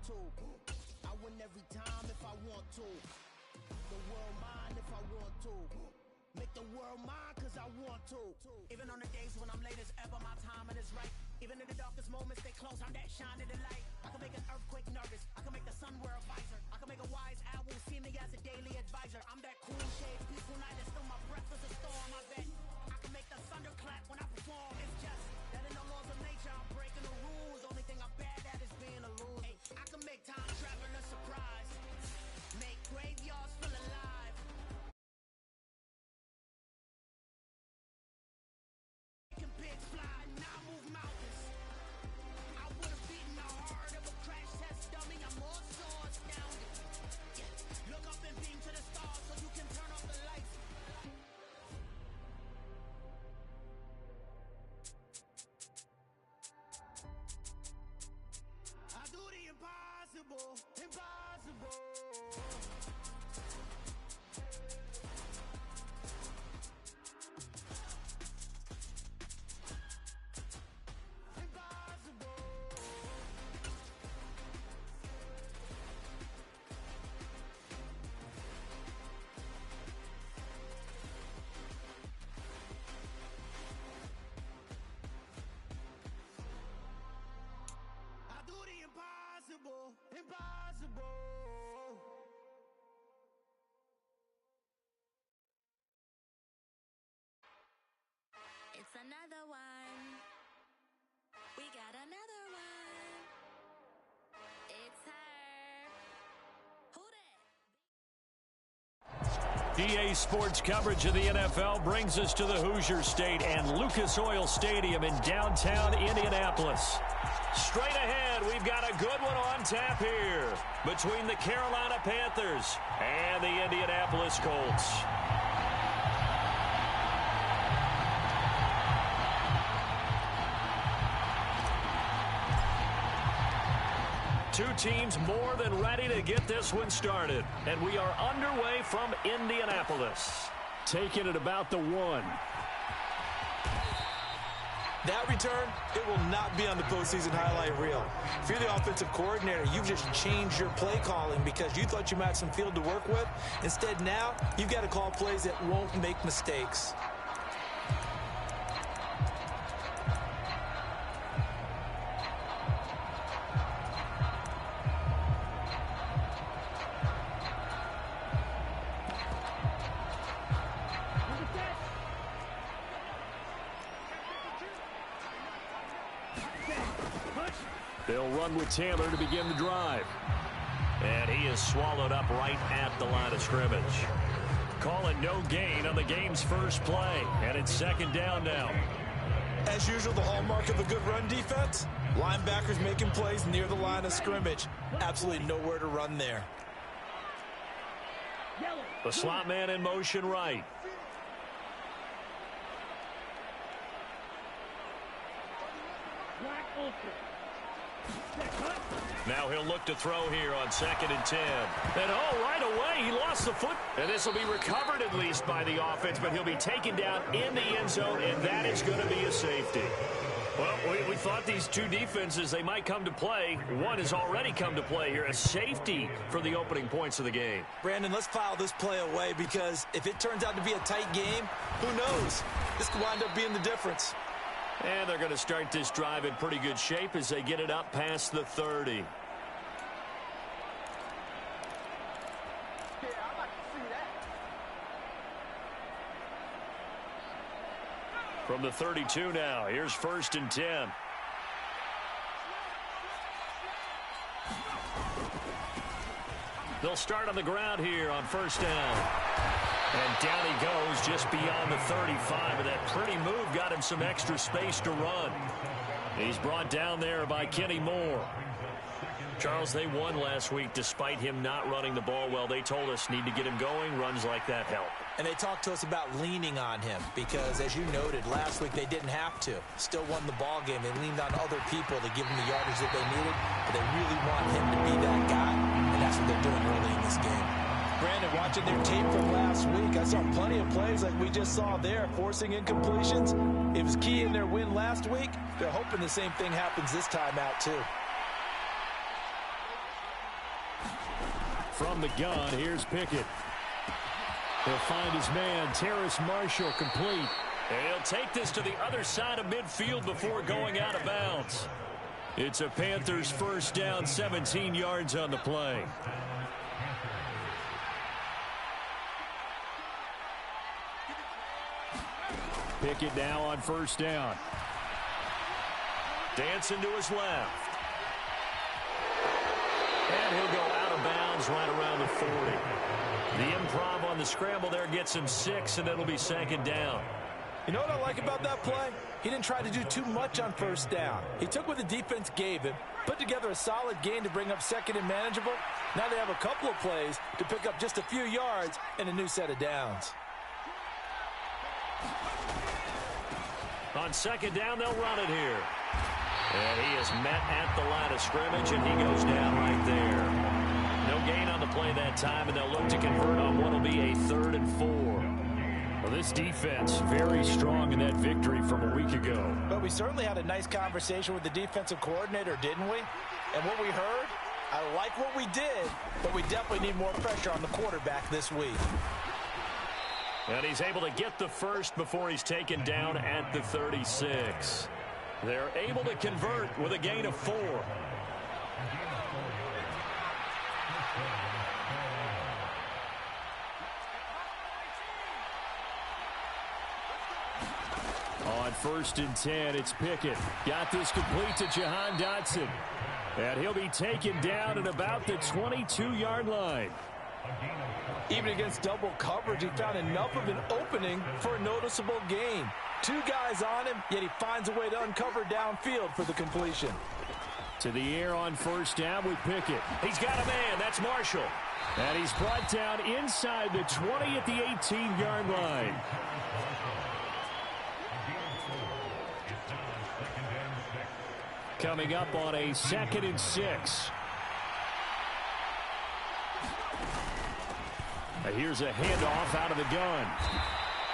to. I win every time if I want to. The world mine if I want to. Make the world mine cause I want to. Even on the days when I'm late as ever, my timing is right. Even in the darkest moments, they close, I'm that shining the light. I can make an earthquake nervous, I can make the sun wear a visor. I can make a wise owl see me as a daily advisor. I'm that cool shade, peaceful night, and still my breath is a storm. I bet I can make the thunder clap when I perform. It's just that in the laws of nature, I'm breaking the rules. Only thing I'm bad at is being a loser. Hey, I can make time travel a surprise. Make graveyards feel alive. Pigs fly, now move mountains. I would have beaten the heart of a crash test dummy. I'm more so astounded. Yeah. Look up and beam to the stars so you can turn off the lights. I do the impossible, impossible. Impossible, impossible. It's another one. We got another one. It's her. Who dat? EA Sports coverage of the NFL brings us to the Hoosier State and Lucas Oil Stadium in downtown Indianapolis. Straight ahead, we've got a good one on tap here between the Carolina Panthers and the Indianapolis Colts. Two teams more than ready to get this one started, and we are underway from Indianapolis. Taking it about the 1. That return, it will not be on the postseason highlight reel. If you're the offensive coordinator, you've just changed your play calling because you thought you might have some field to work with. Instead, now, you've got to call plays that won't make mistakes. They'll run with Taylor to begin the drive. And he is swallowed up right at the line of scrimmage. Calling no gain on the game's first play. And it's second down now. As usual, the hallmark of a good run defense, linebackers making plays near the line of scrimmage. Absolutely nowhere to run there. The slot man in motion right. Now he'll look to throw here on 2nd and 10. And right away, he lost the foot. And this will be recovered at least by the offense, but he'll be taken down in the end zone, and that is going to be a safety. Well, we thought these two defenses, they might come to play. One has already come to play here, a safety for the opening points of the game. Brandon, let's file this play away because if it turns out to be a tight game, who knows? This could wind up being the difference. And they're going to start this drive in pretty good shape as they get it up past the 30. From the 32 now, here's 1st and 10. They'll start on the ground here on 1st down. And down he goes just beyond the 35. And that pretty move got him some extra space to run. He's brought down there by Kenny Moore. Charles, they won last week despite him not running the ball well. They told us need to get him going. Runs like that help. And they talked to us about leaning on him because, as you noted, last week they didn't have to. Still won the ball game. They leaned on other people to give them the yardage that they needed. But they really want him to be that guy, and that's what they're doing early in this game. Brandon, watching their tape from last week, I saw plenty of plays like we just saw there, forcing incompletions. It was key in their win last week. They're hoping the same thing happens this time out, too. From the gun, here's Pickett. He'll find his man, Terrace Marshall, complete. And he'll take this to the other side of midfield before going out of bounds. It's a Panthers first down, 17 yards on the play. Pickett now on first down. Dancing to his left. And he'll go out of bounds right around the 40. The improv on the scramble there gets him 6, and it'll be second down. You know what I like about that play? He didn't try to do too much on first down. He took what the defense gave him, put together a solid gain to bring up second and manageable. Now they have a couple of plays to pick up just a few yards and a new set of downs. On second down, they'll run it here. And he is met at the line of scrimmage, and he goes down right there. No gain on the play that time, and they'll look to convert on what will be a 3rd and 4. Well, this defense very strong in that victory from a week ago. But we certainly had a nice conversation with the defensive coordinator, didn't we? And what we heard, I like what we did, but we definitely need more pressure on the quarterback this week. And he's able to get the first before he's taken down at the 36. They're able to convert with a gain of 4. On 1st and 10, it's Pickett. Got this complete to Jahan Dotson. And he'll be taken down at about the 22-yard line. Even against double coverage, he found enough of an opening for a noticeable gain. 2 guys on him, yet he finds a way to uncover downfield for the completion. To the air on first down with Pickett. He's got a man. That's Marshall. And he's brought down inside the 20 at the 18-yard line. Coming up on a 2nd and 6. Here's a handoff out of the gun.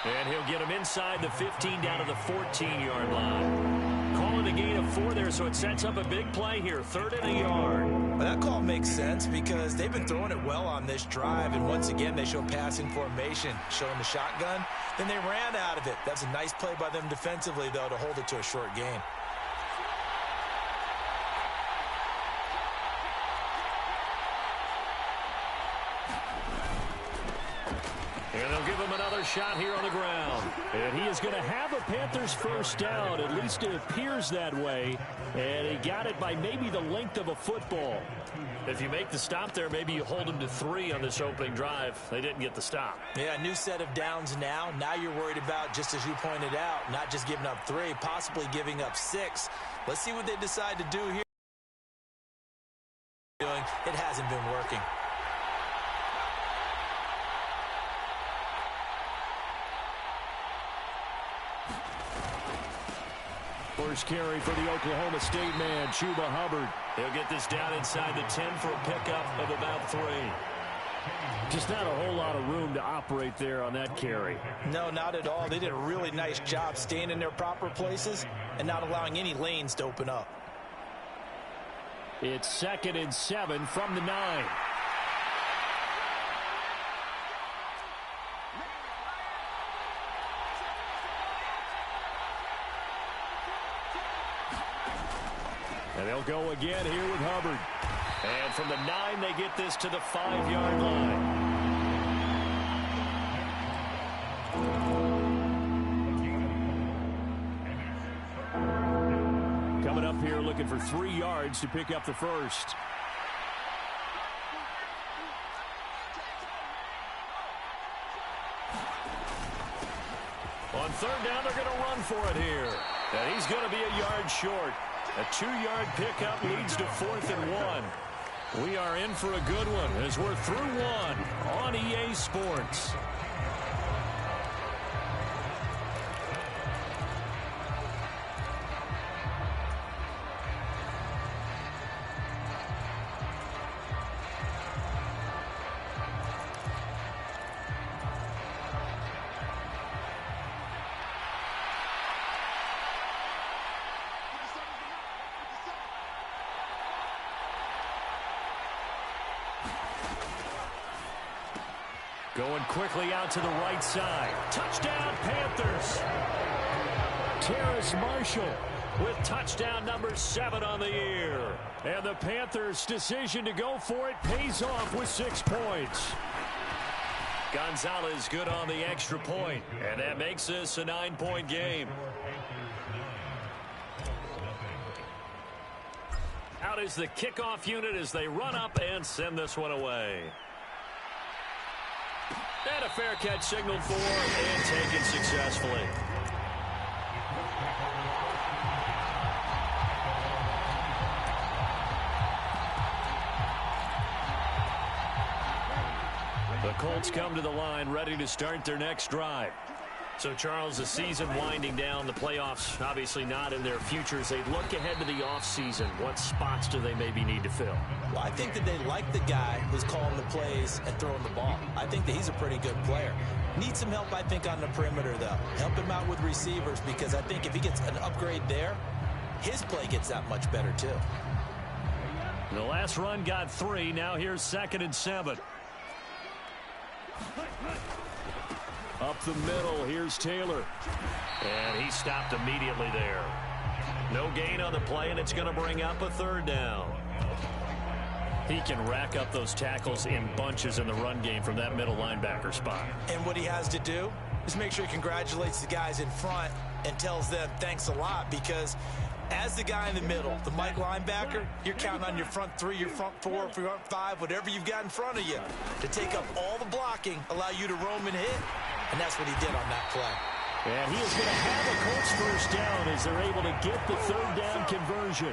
And he'll get him inside the 15 down to the 14-yard line. Calling a gain of 4 there, so it sets up a big play here. 3rd and a yard. Well, that call makes sense because they've been throwing it well on this drive. And once again, they show passing formation, showing the shotgun. Then they ran out of it. That's a nice play by them defensively, though, to hold it to a short gain. And they'll give him another shot here on the ground. And he is going to have a Panthers first down. At least it appears that way. And he got it by maybe the length of a football. If you make the stop there, maybe you hold him to 3 on this opening drive. They didn't get the stop. Yeah, a new set of downs now. Now you're worried about, just as you pointed out, not just giving up 3, possibly giving up 6. Let's see what they decide to do here. It hasn't been working. First carry for the Oklahoma State man, Chuba Hubbard. He'll get this down inside the 10 for a pickup of about 3. Just not a whole lot of room to operate there on that carry. No, not at all. They did a really nice job staying in their proper places and not allowing any lanes to open up. It's 2nd and 7 from the 9. And they'll go again here with Hubbard. And from the 9, they get this to the 5-yard line. Coming up here looking for 3 yards to pick up the first. On 3rd down, they're going to run for it here. And he's going to be a yard short. A 2-yard pickup leads to 4th and 1. We are in for a good one as we're through 1 on EA Sports. Going quickly out to the right side. Touchdown, Panthers. Terrace Marshall with touchdown number 7 on the year. And the Panthers' decision to go for it pays off with 6 points. Gonzalez good on the extra point, and that makes this a 9-point game. Out is the kickoff unit as they run up and send this one away. And a fair catch signaled for and taken successfully. The Colts come to the line ready to start their next drive. So, Charles, the season winding down, the playoffs obviously not in their futures. They look ahead to the offseason. What spots do they maybe need to fill? Well, I think that they like the guy who's calling the plays and throwing the ball. I think that he's a pretty good player. Needs some help, I think, on the perimeter, though. Help him out with receivers, because I think if he gets an upgrade there, his play gets that much better, too. The last run got 3. Now here's 2nd and 7. Up the middle, here's Taylor. And he stopped immediately there. No gain on the play, and it's going to bring up a 3rd down. He can rack up those tackles in bunches in the run game from that middle linebacker spot. And what he has to do is make sure he congratulates the guys in front and tells them thanks a lot, because as the guy in the middle, the Mike linebacker, you're counting on your front 3, your front 4, your front 5, whatever you've got in front of you to take up all the blocking, allow you to roam and hit. And that's what he did on that play. And he is going to have a Colts first down as they're able to get the 3rd down conversion.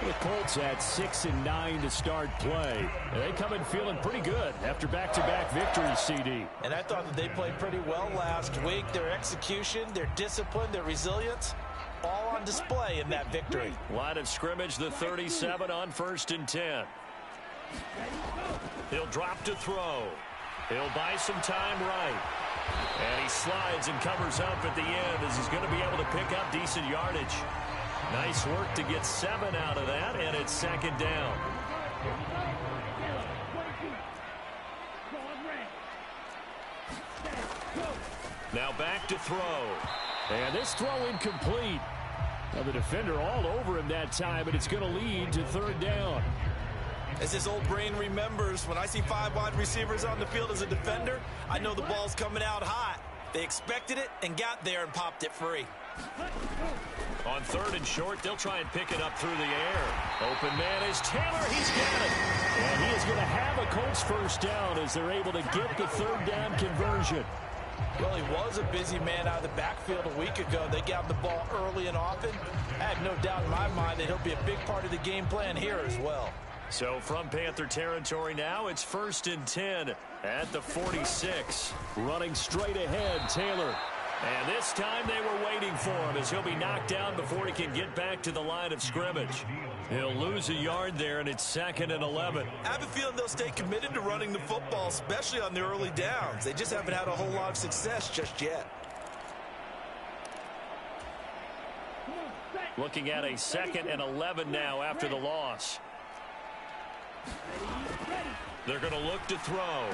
The Colts at 6 and 9 to start play. And they come in feeling pretty good after back-to-back victories, CD. And I thought that they played pretty well last week. Their execution, their discipline, their resilience, all on display in that victory. Line of scrimmage, the 37 on 1st and 10. He'll drop to throw. He'll buy some time right. And he slides and covers up at the end as he's going to be able to pick up decent yardage. Nice work to get 7 out of that, and it's 2nd down. Now back to throw. And this throw incomplete. Now the defender all over him that time, and it's going to lead to 3rd down. As his old brain remembers, when I see 5 wide receivers on the field as a defender, I know the ball's coming out hot. They expected it and got there and popped it free. On 3rd and short, they'll try and pick it up through the air. Open man is Taylor. He's got it. And he is going to have a Colts first down as they're able to get the 3rd down conversion. Well, he was a busy man out of the backfield a week ago. They got him the ball early and often. I have no doubt in my mind that he'll be a big part of the game plan here as well. So from Panther territory now, it's 1st and 10 at the 46. Running straight ahead, Taylor. And this time they were waiting for him as he'll be knocked down before he can get back to the line of scrimmage. He'll lose a yard there, and it's 2nd and 11. I have a feeling they'll stay committed to running the football, especially on the early downs. They just haven't had a whole lot of success just yet. Looking at a 2nd and 11 now after the loss. They're going to look to throw.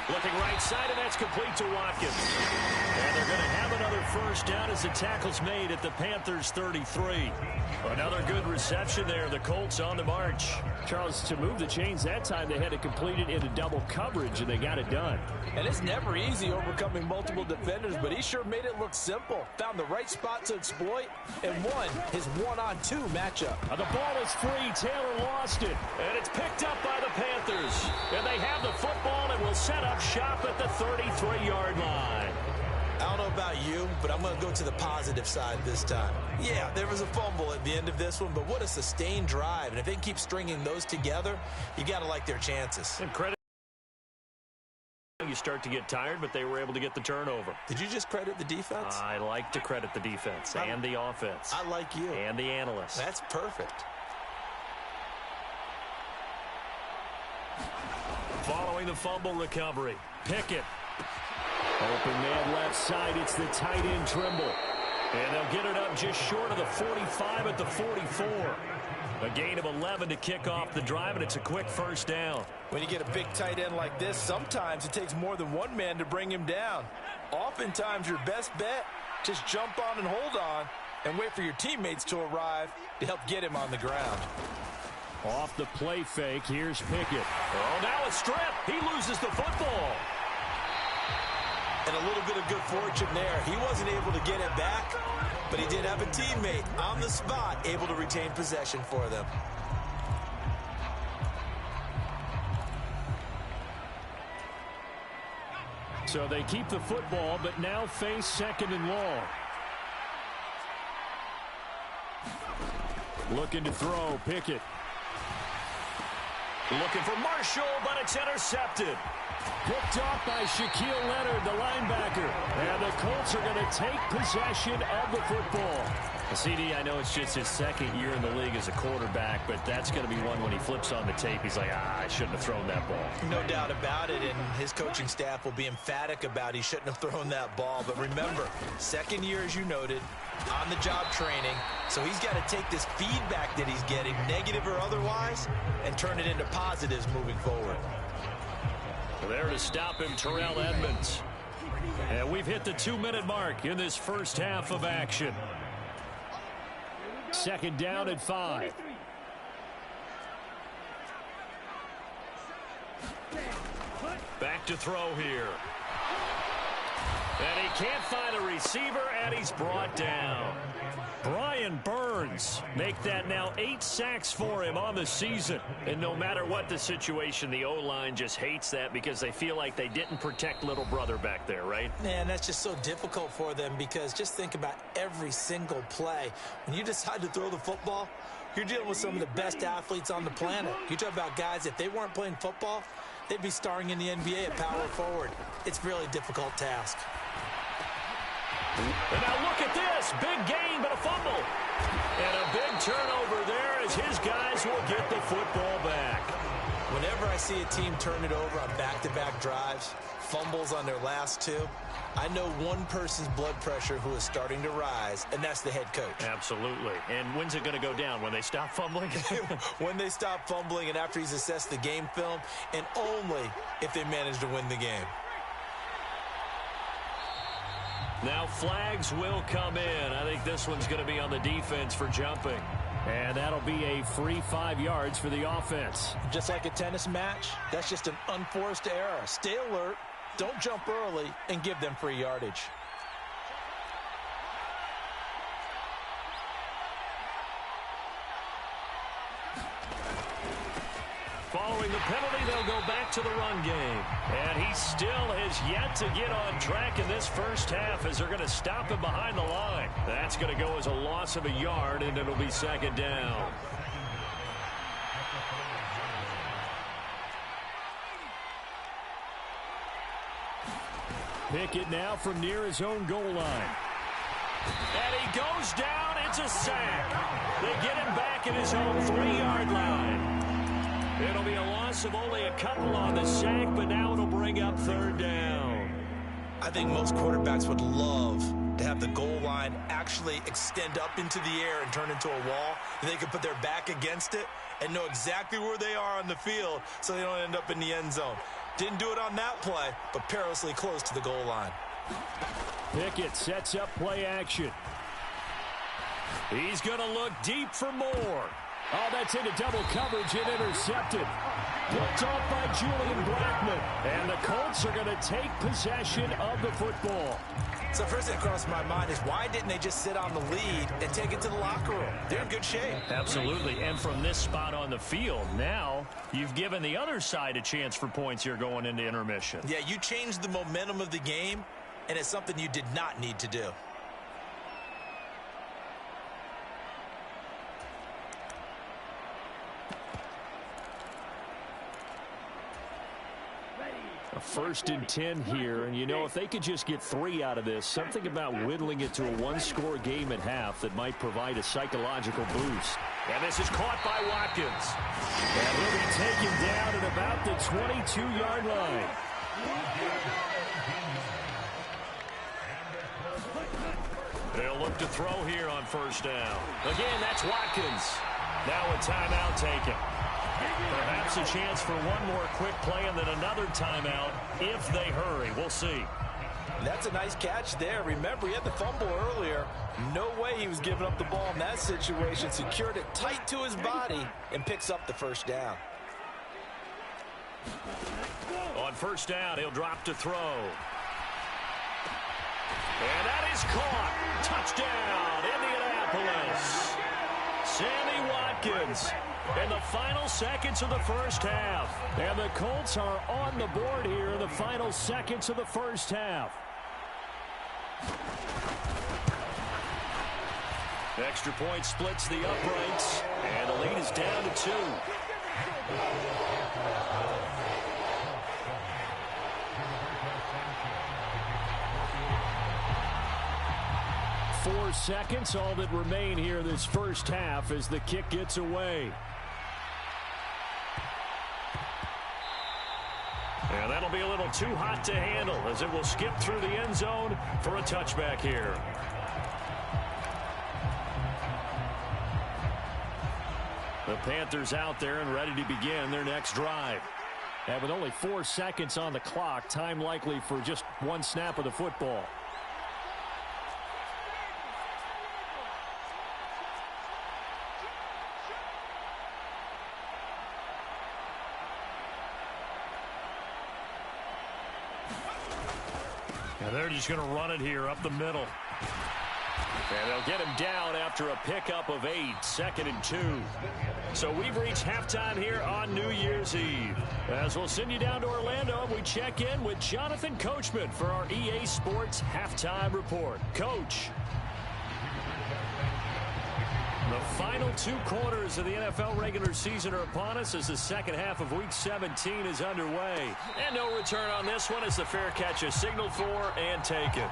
Looking right side, and that's complete to Watkins. And they're going to have another first down as the tackle's made at the Panthers' 33. Another good reception there. The Colts on the march. Charles, to move the chains that time, they had to complete it into double coverage, and they got it done. And it's never easy overcoming multiple defenders, but he sure made it look simple. Found the right spot to exploit and won his 1-on-2 matchup. The ball is free. Taylor lost it. And it's picked up by the Panthers. And they have the football and will set up shop at the 33-yard line. I don't know about you, but I'm going to go to the positive side this time. Yeah, there was a fumble at the end of this one, but what a sustained drive. And if they keep stringing those together, you got to like their chances. And credit. You start to get tired, but they were able to get the turnover. Did you just credit the defense? I like to credit the defense and the offense. I like you. And the analysts. That's perfect. Following the fumble recovery, Pickett. Open man left side, it's the tight end Trimble. And they'll get it up just short of the 45 at the 44. A gain of 11 to kick off the drive, and it's a quick first down. When you get a big tight end like this, sometimes it takes more than one man to bring him down. Oftentimes, your best bet, just jump on and hold on and wait for your teammates to arrive to help get him on the ground. Off the play fake, here's Pickett. Oh, now a strip. He loses the football. And a little bit of good fortune there. He wasn't able to get it back, but he did have a teammate on the spot able to retain possession for them. So they keep the football, but now face second and long. Looking to throw, Pickett. Looking for Marshall, but it's intercepted. Picked off by Shaquille Leonard, the linebacker. And the Colts are going to take possession of the football. CD, I know it's just his second year in the league as a quarterback, but that's going to be one when he flips on the tape. He's like, I shouldn't have thrown that ball. No doubt about it, and his coaching staff will be emphatic about he shouldn't have thrown that ball. But remember, second year, as you noted, on-the-job training. So he's got to take this feedback that he's getting, negative or otherwise, and turn it into positives moving forward. There to stop him, Terrell Edmonds. And we've hit the 2-minute mark in this first half of action. Second down at 5. Back to throw here. And he can't find a receiver, and he's brought down. Brian Burns make that now 8 sacks for him on the season. And no matter what the situation, the O-line just hates that because they feel like they didn't protect little brother back there, right? Man, that's just so difficult for them because just think about every single play. When you decide to throw the football, you're dealing with some of the best athletes on the planet. You talk about guys, if they weren't playing football, they'd be starring in the NBA at power forward. It's a really difficult task. And now look at this. Big gain, but a fumble. And a big turnover there as his guys will get the football back. Whenever I see a team turn it over on back-to-back drives, fumbles on their last two, I know one person's blood pressure who is starting to rise, and that's the head coach. Absolutely. And when's it going to go down? When they stop fumbling? When they stop fumbling and after he's assessed the game film, and only if they manage to win the game. Now flags will come in. I think this one's going to be on the defense for jumping. And that'll be a free 5 yards for the offense. Just like a tennis match, that's just an unforced error. Stay alert, don't jump early, and give them free yardage. Following the penalty, they'll go back to the run game. And he still has yet to get on track in this first half as they're going to stop him behind the line. That's going to go as a loss of a yard, and it'll be second down. Pickett now from near his own goal line. And he goes down. It's a sack. They get him back at his own 3-yard line. It'll be a loss of only a couple on the sack, but now it'll bring up third down. I think most quarterbacks would love to have the goal line actually extend up into the air and turn into a wall. And they can put their back against it and know exactly where they are on the field so they don't end up in the end zone. Didn't do it on that play, but perilously close to the goal line. Pickett sets up play action. He's going to look deep for more. Oh, that's into double coverage and intercepted. Picked off by Julian Blackmon. And the Colts are going to take possession of the football. So first thing that crossed my mind is why didn't they just sit on the lead and take it to the locker room? They're in good shape. Absolutely. And from this spot on the field, now you've given the other side a chance for points here going into intermission. Yeah, you changed the momentum of the game, and it's something you did not need to do. A 1st and 10 here, and you know, if they could just get 3 out of this, something about whittling it to a 1-score game at half that might provide a psychological boost. And this is caught by Watkins. And he'll be taken down at about the 22-yard line. They'll look to throw here on 1st down. Again, that's Watkins. Now a timeout taken. Perhaps a chance for one more quick play and then another timeout if they hurry. We'll see. That's a nice catch there. Remember, he had the fumble earlier. No way he was giving up the ball in that situation. Secured it tight to his body and picks up the first down. On first down, he'll drop to throw. And that is caught. Touchdown, Indianapolis. Sammy Watkins in the final seconds of the first half. And the Colts are on the board here in the final seconds of the first half. Extra point splits the uprights, and the lead is down to 2. 4 seconds, all that remain here this first half as the kick gets away. And that'll be a little too hot to handle as it will skip through the end zone for a touchback here. The Panthers out there and ready to begin their next drive. And with only 4 seconds on the clock, time likely for just one snap of the football. And they're just going to run it here up the middle. And they'll get him down after a pickup of 8, 2nd and 2. So we've reached halftime here on New Year's Eve. As we'll send you down to Orlando, and we check in with Jonathan Coachman for our EA Sports Halftime Report. Coach. The final 2 quarters of the NFL regular season are upon us as the second half of Week 17 is underway. And no return on this one as the fair catch is signaled for and taken.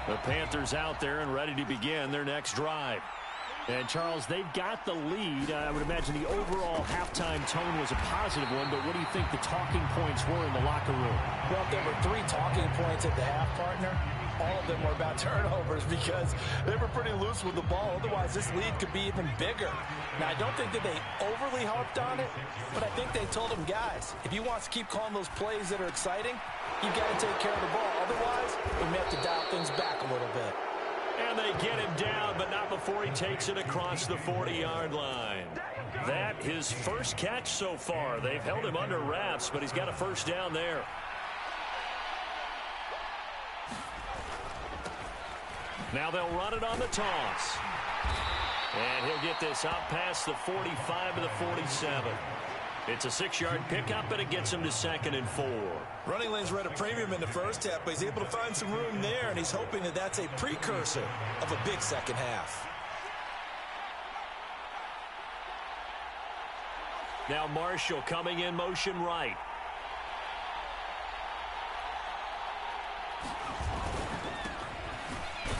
The Panthers out there and ready to begin their next drive. And, Charles, they've got the lead. I would imagine the overall halftime tone was a positive one, but what do you think the talking points were in the locker room? Well, there were 3 talking points at the half, partner. All of them were about turnovers because they were pretty loose with the ball. Otherwise, this lead could be even bigger. Now, I don't think that they overly harped on it, but I think they told them, guys, if you want to keep calling those plays that are exciting, you've got to take care of the ball. Otherwise, we may have to dial things back a little bit. And they get him down, but not before he takes it across the 40-yard line. That his first catch so far. They've held him under wraps, but he's got a first down there. Now they'll run it on the toss. And he'll get this out past the 45 to the 47. It's a 6-yard pickup, and it gets him to 2nd and 4. Running lanes were at a premium in the first half, but he's able to find some room there, and he's hoping that that's a precursor of a big second half. Now Marshall coming in motion right.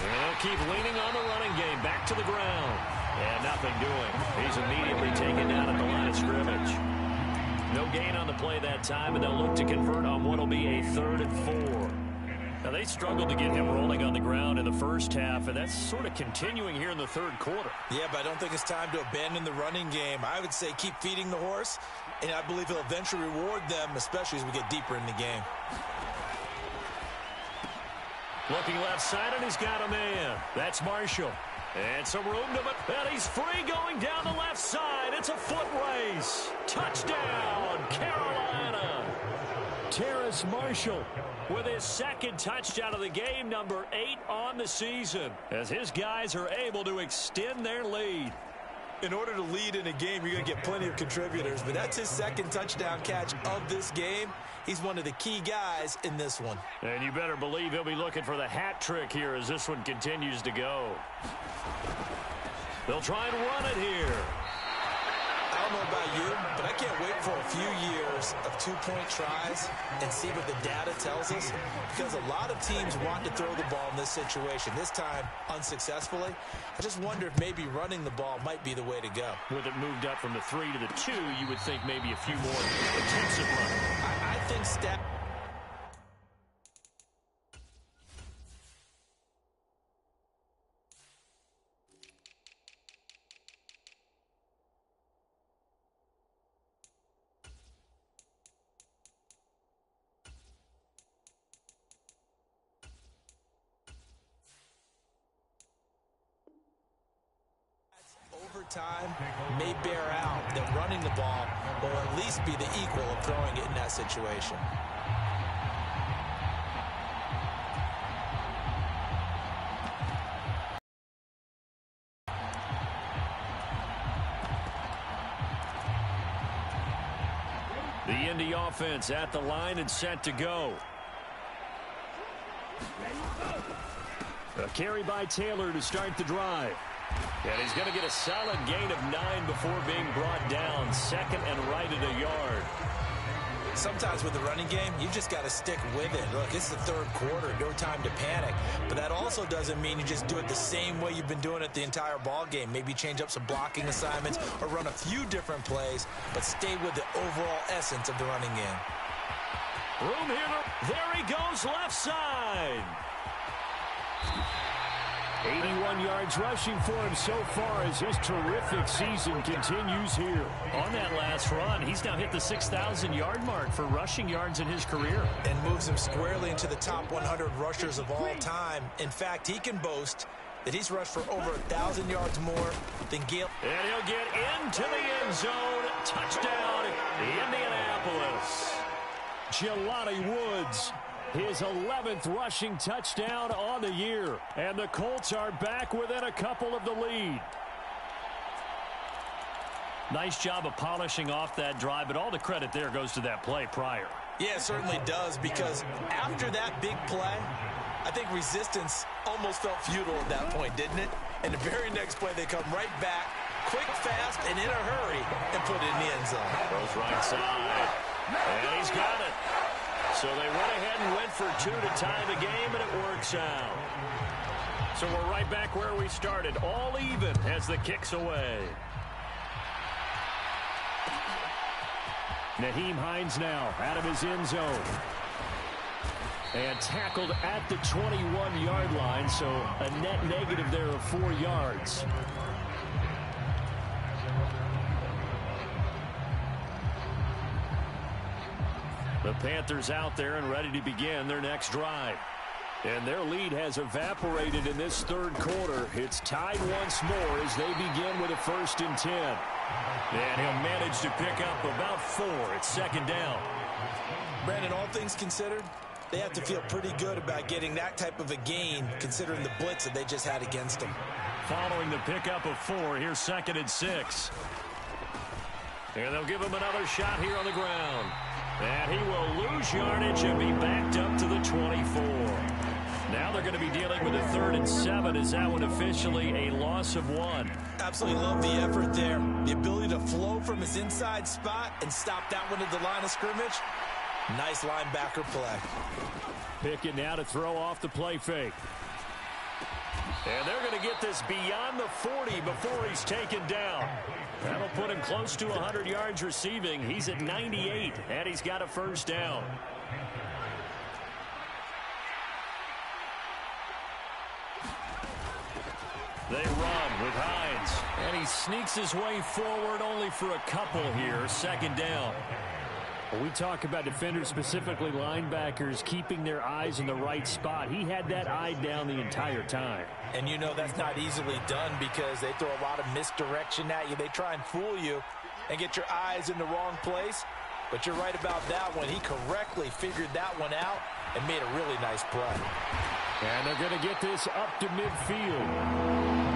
And they'll keep leaning on the running game. Back to the ground. And nothing doing. He's immediately taken down at the line of scrimmage. No gain on the play that time, and they'll look to convert on what will be a 3rd and 4. Now, they struggled to get him rolling on the ground in the first half, and that's sort of continuing here in the 3rd quarter. Yeah, but I don't think it's time to abandon the running game. I would say keep feeding the horse, and I believe he'll eventually reward them, especially as we get deeper in the game. Looking left side, and he's got a man. That's Marshall. And some room to it. And he's free going down the left side. It's a foot race. Touchdown, Carolina. Terrace Marshall with his 2nd touchdown of the game, number 8 on the season, as his guys are able to extend their lead. In order to lead in a game, you're going to get plenty of contributors, but that's his 2nd touchdown catch of this game. He's one of the key guys in this one. And you better believe he'll be looking for the hat trick here as this one continues to go. They'll try and run it here. I don't know about you, but I can't wait for a few years of 2-point tries and see what the data tells us, because a lot of teams want to throw the ball in this situation. This time, unsuccessfully. I just wonder if maybe running the ball might be the way to go. With it moved up from the 3 to the 2, you would think maybe a few more attempts at running. I think Time may bear out that running the ball will at least be the equal of throwing it in that situation. The Indy offense at the line and set to go. A carry by Taylor to start the drive. And he's going to get a solid gain of 9 before being brought down. Second and right at a yard. Sometimes with the running game, you just got to stick with it. Look, it's the third quarter, no time to panic. But that also doesn't mean you just do it the same way you've been doing it the entire ball game. Maybe change up some blocking assignments or run a few different plays, but stay with the overall essence of the running game. Room here. There he goes, left side. 81 yards rushing for him so far as his terrific season continues here. On that last run, he's now hit the 6,000-yard mark for rushing yards in his career. And moves him squarely into the top 100 rushers of all time. In fact, he can boast that he's rushed for over 1,000 yards more than Gale. And he'll get into the end zone. Touchdown, Indianapolis. Jelani Woods, his 11th rushing touchdown on the year. And the Colts are back within a couple of the lead. Nice job of polishing off that drive, but all the credit there goes to that play prior. Yeah, it certainly does, because after that big play, I think resistance almost felt futile at that point, didn't it? And the very next play, they come right back, quick, fast, and in a hurry, and put it in the end zone. Goes right side, and he's got it. So they went ahead and went for 2 to tie the game, and it works out. So we're right back where we started, all even as the kick's away. Nyheim Hines now out of his end zone. And tackled at the 21-yard line, so a net negative there of 4 yards. The Panthers out there and ready to begin their next drive. And their lead has evaporated in this third quarter. It's tied once more as they begin with a 1st and 10. And he'll manage to pick up about 4. It's second down. Brandon, all things considered, they have to feel pretty good about getting that type of a gain, considering the blitz that they just had against them. Following the pickup of 4, here's 2nd and 6. And they'll give him another shot here on the ground. And he will lose yardage and be backed up to the 24. Now they're going to be dealing with a 3rd and 7. Is that one officially a loss of 1? Absolutely love the effort there. The ability to flow from his inside spot and stop that one at the line of scrimmage. Nice linebacker play. Pickett now to throw off the play fake. And they're going to get this beyond the 40 before he's taken down. That'll put him close to 100 yards receiving. He's at 98, and he's got a 1st down. They run with Hines, and he sneaks his way forward only for a couple here. 2nd down. When we talk about defenders, specifically linebackers, keeping their eyes in the right spot, he had that eye down the entire time. And you know that's not easily done because they throw a lot of misdirection at you. They try and fool you and get your eyes in the wrong place. But you're right about that one. He correctly figured that one out and made a really nice play. And they're going to get this up to midfield.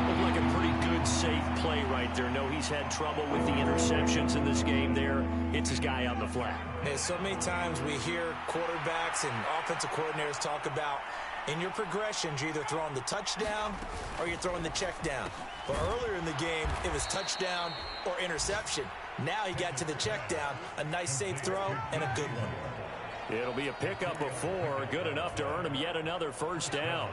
Looked like a pretty good, safe play right there. No, he's had trouble with the interceptions in this game there. Hits his guy on the flat. And so many times we hear quarterbacks and offensive coordinators talk about in your progressions, you're either throwing the touchdown or you're throwing the check down. But earlier in the game, it was touchdown or interception. Now he got to the check down, a nice safe throw, and a good one. It'll be a pickup of 4, good enough to earn him yet another 1st down.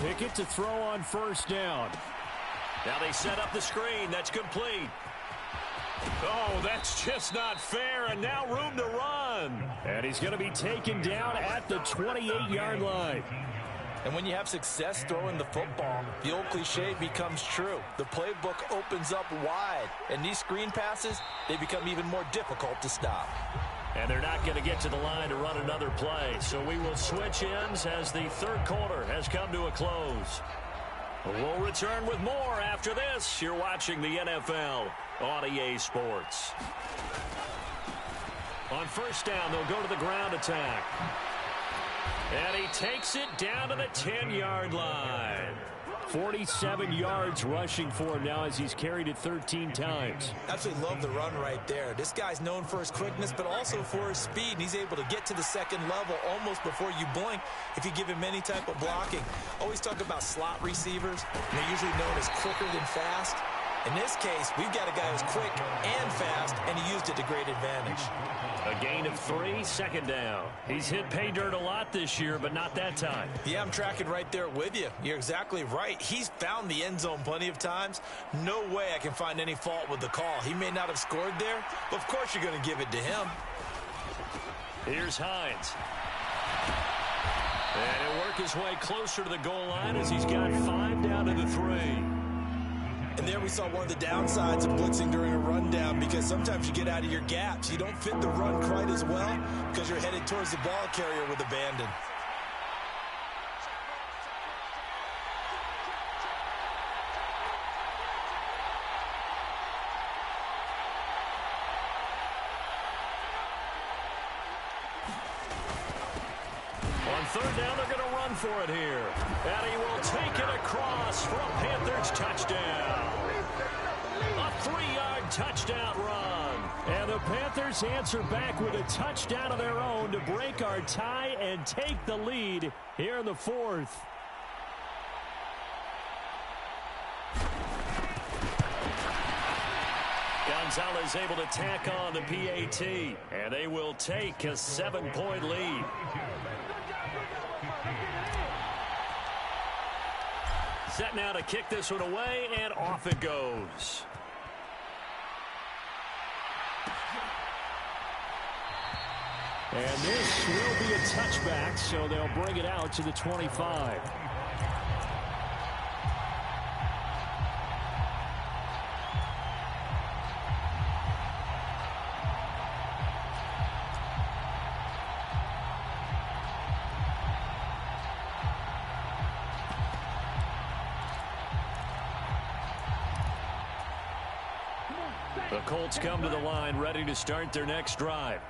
Pickett to throw on 1st down. Now they set up the screen. That's complete. Oh, that's just not fair, and now room to run. And he's going to be taken down at the 28-yard line. And when you have success throwing the football, the old cliche becomes true. The playbook opens up wide, and these screen passes, they become even more difficult to stop. And they're not going to get to the line to run another play. So we will switch ends as the third quarter has come to a close. We'll return with more after this. You're watching the NFL on EA Sports. On first down, they'll go to the ground attack. And he takes it down to the 10-yard line. 47 yards rushing for him now as he's carried it 13 times. Absolutely love the run right there. This guy's known for his quickness, but also for his speed. And he's able to get to the second level almost before you blink if you give him any type of blocking. Always talk about slot receivers. And they're usually known as quicker than fast. In this case, we've got a guy who's quick and fast, and he used it to great advantage. A gain of 3, second down. He's hit pay dirt a lot this year, but not that time. Yeah, I'm tracking right there with you. You're exactly right. He's found the end zone plenty of times. No way I can find any fault with the call. He may not have scored there, but of course you're going to give it to him. Here's Hines. And he'll work his way closer to the goal line as he's got 5 down to the 3. And there we saw one of the downsides of blitzing during a rundown, because sometimes you get out of your gaps. You don't fit the run quite as well because you're headed towards the ball carrier with abandon. On third down, they're going to run for it here. And he will take it across for a Panthers touchdown. A 3-yard touchdown run. And the Panthers answer back with a touchdown of their own to break our tie and take the lead here in the fourth. Gonzalez able to tack on the PAT. And they will take a 7-point lead. Set now to kick this one away, and off it goes. And this will be a touchback, so they'll bring it out to the 25. The Colts come to the line ready to start their next drive.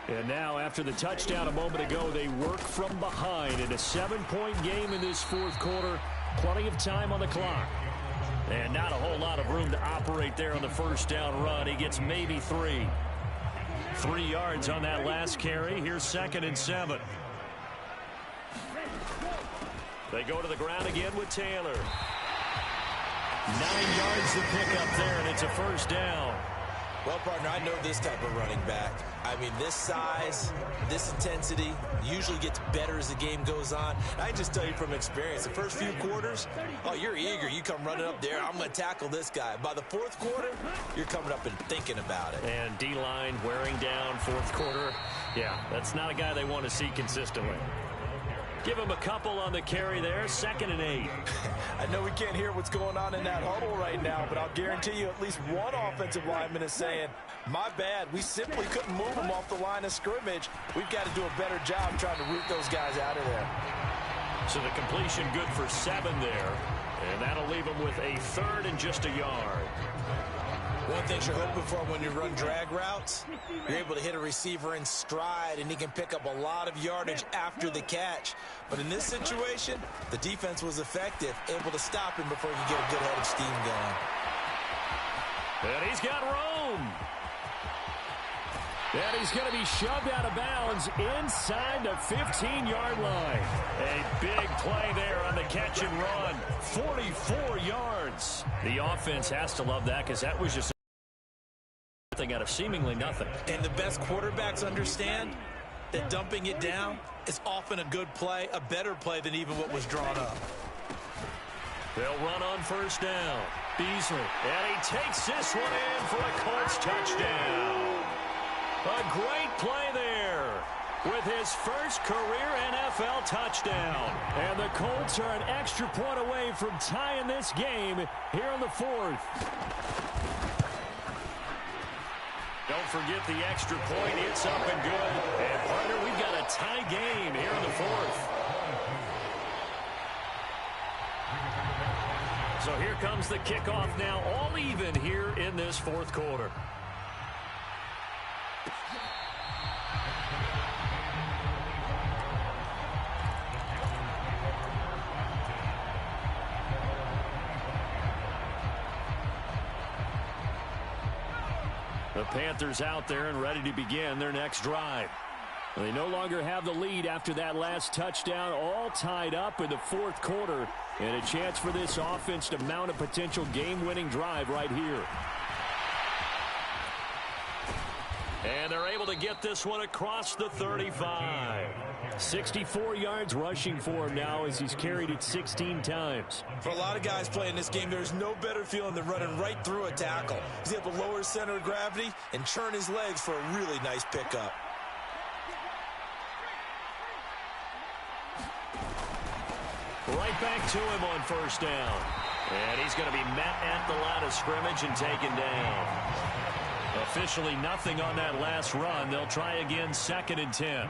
And now after the touchdown a moment ago, they work from behind in a 7-point game in this fourth quarter. Plenty of time on the clock. And not a whole lot of room to operate there on the first down run. He gets maybe 3. 3 yards on that last carry. Here's 2nd and 7. They go to the ground again with Taylor. 9 yards to pick up there, and it's a first down. Well, partner, I know this type of running back. I mean, this size, this intensity usually gets better as the game goes on. I can just tell you from experience, the first few quarters, oh, you're eager. You come running up there, I'm going to tackle this guy. By the fourth quarter, you're coming up and thinking about it. And D-line wearing down fourth quarter. Yeah, that's not a guy they want to see consistently. Give him a couple on the carry there. 2nd and 8. I know we can't hear what's going on in that huddle right now, but I'll guarantee you at least one offensive lineman is saying, my bad, we simply couldn't move them off the line of scrimmage. We've got to do a better job trying to root those guys out of there. So the completion good for 7 there. And that'll leave them with a 3rd and just a yard. One thing you're hoping for when you run drag routes, you're able to hit a receiver in stride, and he can pick up a lot of yardage after the catch. But in this situation, the defense was effective, able to stop him before he could get a good head of steam going. And he's got room. And he's going to be shoved out of bounds inside the 15-yard line. A big play there on the catch and run. 44 yards. The offense has to love that because that was just out of seemingly nothing. And the best quarterbacks understand that dumping it down is often a good play, a better play than even what was drawn up. They'll run on first down. Beasley. And he takes this one in for a Colts touchdown. A great play there with his first career NFL touchdown. And the Colts are an extra point away from tying this game here in the fourth. Don't forget the extra point. It's up and good. And, partner, we've got a tie game here in the fourth. So here comes the kickoff now, all even here in this fourth quarter. The Panthers out there and ready to begin their next drive. They no longer have the lead after that last touchdown, all tied up in the fourth quarter, and a chance for this offense to mount a potential game-winning drive right here. And they're able to get this one across the 35. 64 yards rushing for him now as he's carried it 16 times. For a lot of guys playing this game, there's no better feeling than running right through a tackle. He's able to lower his center of gravity and churn his legs for a really nice pickup. Right back to him on first down. And he's going to be met at the line of scrimmage and taken down. Officially nothing on that last run. They'll try again, 2nd and 10.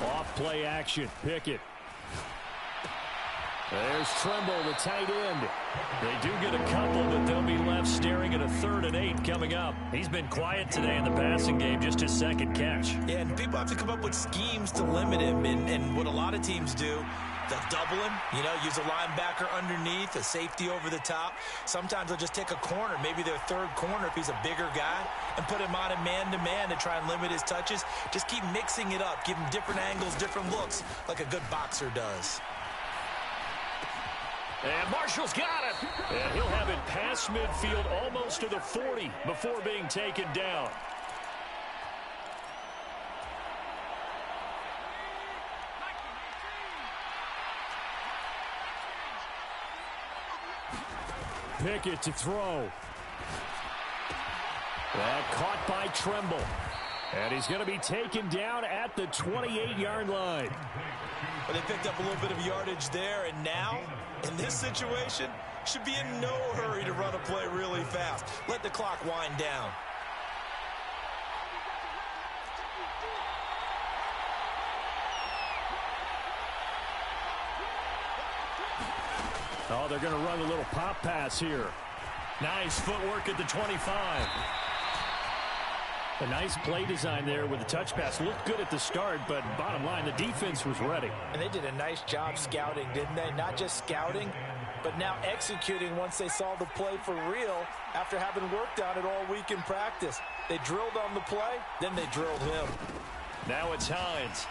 Off play action. Pickett. There's Tremble, the tight end. They do get a couple, but they'll be left staring at a 3rd and 8 coming up. He's been quiet today in the passing game, just his 2nd catch. Yeah, and people have to come up with schemes to limit him, and what a lot of teams do, they'll double him, use a linebacker underneath, a safety over the top. Sometimes they'll just take a corner, maybe their 3rd corner if he's a bigger guy, and put him on a man-to-man to try and limit his touches. Just keep mixing it up, give him different angles, different looks, like a good boxer does. And Marshall's got it. And he'll have it past midfield almost to the 40 before being taken down. Pickett to throw. That caught by Tremble. And he's going to be taken down at the 28-yard line. But they picked up a little bit of yardage there, and now, in this situation, should be in no hurry to run a play really fast. Let the clock wind down. Oh, they're going to run a little pop pass here. Nice footwork at the 25. A nice play design there with the touch pass. Looked good at the start, but bottom line, the defense was ready. And they did a nice job scouting, didn't they? Not just scouting, but now executing once they saw the play for real after having worked on it all week in practice. They drilled on the play, then they drilled him. Now it's Hines.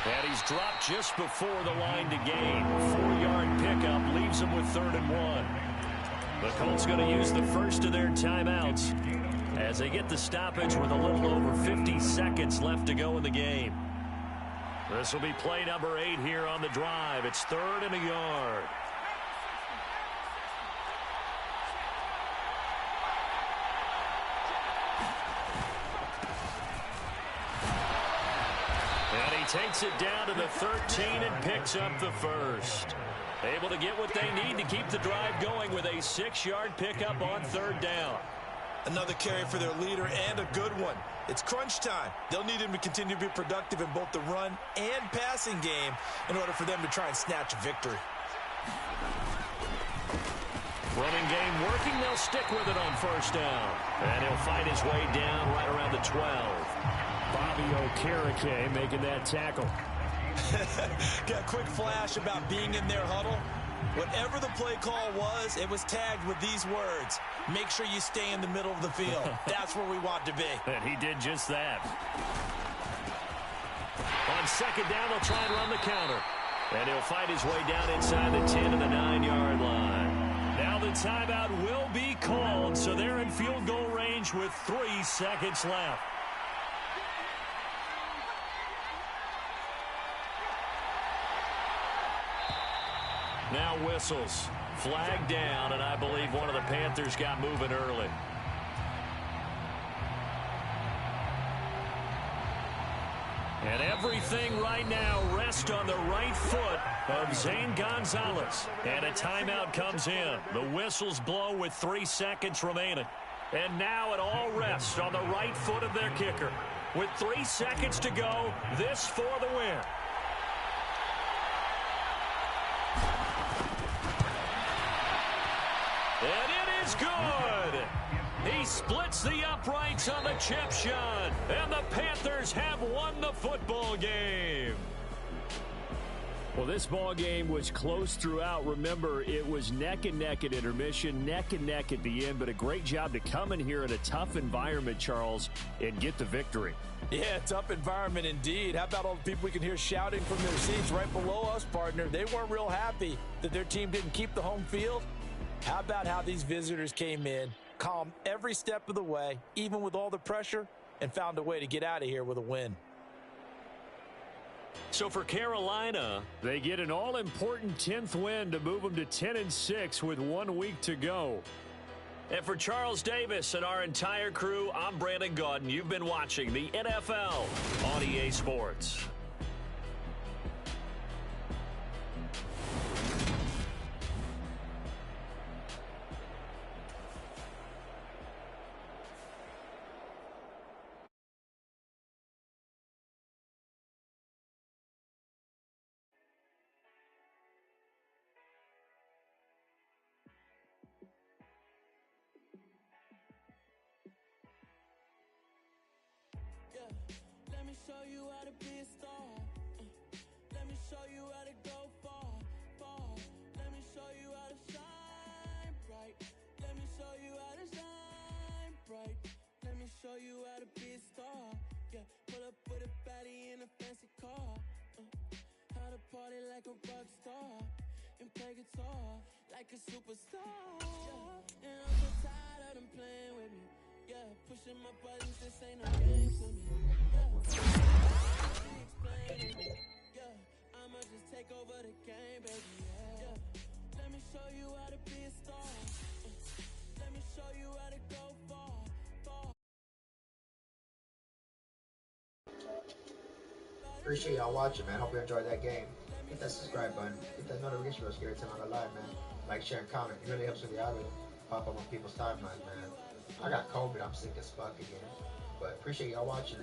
And he's dropped just before the line to gain. 4-yard pickup leaves him with 3rd and 1. The Colts going to use the first of their timeouts as they get the stoppage with a little over 50 seconds left to go in the game. This will be play number 8 here on the drive. It's 3rd and a yard. And he takes it down to the 13 and picks up the first. Able to get what they need to keep the drive going with a 6-yard pickup on 3rd down. Another carry for their leader and a good one. It's crunch time. They'll need him to continue to be productive in both the run and passing game in order for them to try and snatch a victory. Running game working. They'll stick with it on 1st down. And he'll fight his way down right around the 12. Bobby Okereke making that tackle. Got a quick flash about being in their huddle. Whatever the play call was, it was tagged with these words: make sure you stay in the middle of the field. That's where we want to be. And he did just that. On 2nd down, they'll try and run the counter. And he'll fight his way down inside the 10 and the 9-yard line. Now the timeout will be called, so they're in field goal range with 3 seconds left. Now whistles. Flag down, and I believe one of the Panthers got moving early. And everything right now rests on the right foot of Zane Gonzalez. And a timeout comes in. The whistles blow with 3 seconds remaining. And now it all rests on the right foot of their kicker. With 3 seconds to go, this for the win. And it is good. He splits the uprights on the chip shot. And the Panthers have won the football game. Well, this ball game was close throughout. Remember, it was neck and neck at intermission, neck and neck at the end, but a great job to come in here in a tough environment, Charles, and get the victory. Yeah, tough environment indeed. How about all the people we can hear shouting from their seats right below us, partner? They weren't real happy that their team didn't keep the home field. How about how these visitors came in, calm every step of the way, even with all the pressure, and found a way to get out of here with a win. So for Carolina, they get an all-important 10th win to move them to 10-6 with 1 week to go. And for Charles Davis and our entire crew, I'm Brandon Gaudin. You've been watching the NFL on EA Sports. Let me show you how to be a star. Let me show you how to go far, far. Let me show you how to shine bright. Let me show you how to shine bright. Let me show you how to be a star. Yeah, pull up with a baddie in a fancy car. How to party like a rock star and play guitar like a superstar. Yeah, and I'm so tired of them playing with me. Yeah, pushing my buttons, this ain't no game to me. Yeah, I'ma just take over the game, baby. Yeah, let me show you how to be a star. Let me show you how to go far, far. Appreciate y'all watching, man. Hope you enjoyed that game. Hit that subscribe button. Hit that notification bell so you get every time I go live, man. Like, share, and comment. It really helps with the algorithm. Pop up on people's timelines, man. I got COVID. I'm sick as fuck again. But appreciate y'all watching.